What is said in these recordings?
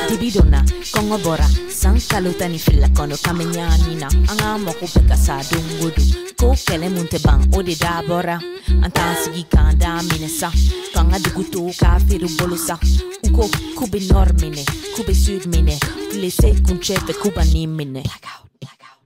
Dibidona, kongo bora, sang kalutani fila kono kamenyanina. Angamo kupeka sa dungudu, ko kele munte bang ode da bora. Antansigi kanda minesa, kanga dugutu kafiru bolusa. Uko kube normine, kube sud mine, glisse kunchefe kuba nimine. Blackout, blackout,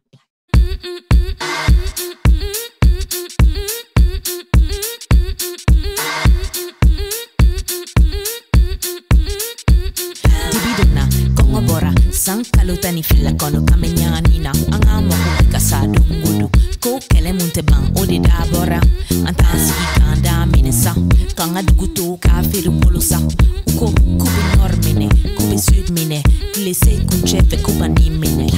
Dibidona, kongo bora, sang kalutani fila kono kamenyanina. Angamo kupeka sa dungudu, ko kele munte bang ode da bora. Antansigi kanda minesa, kanga dugutu kafiru bolusa. Uko kube normine, kube sud mine, glisse kunchefe kuba nimine.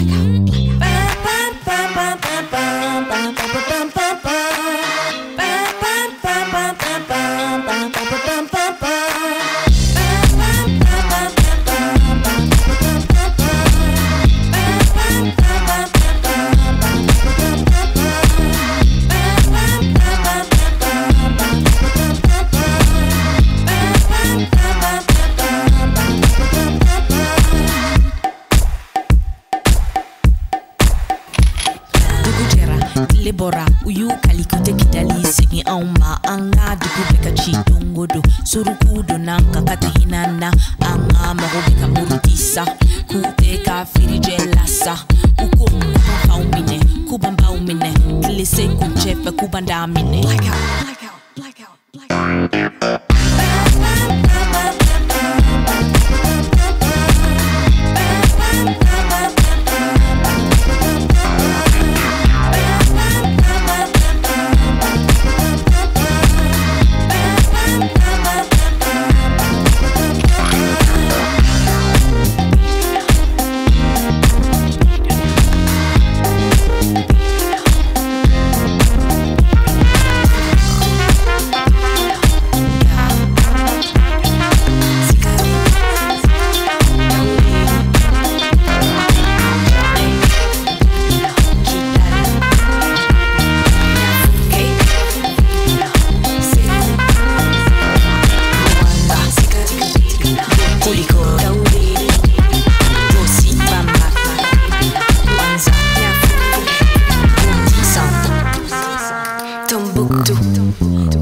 Bora uyu kalikute kidali sigi auma anga dukubeka chidongodo surukudo nanka katahinana anga mahobeka murutisa kuteka firijelasa uko kubaumine kubambaumine klise kunchefe kubandamine blackout blackout blackout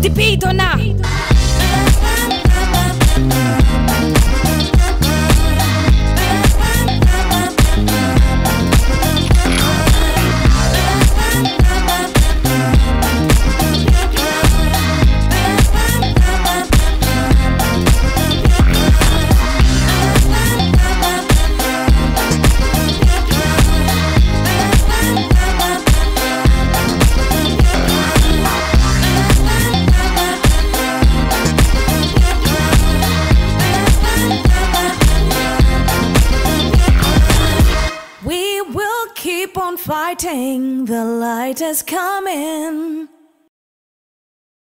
Dibidona. Keep on fighting, the light is coming.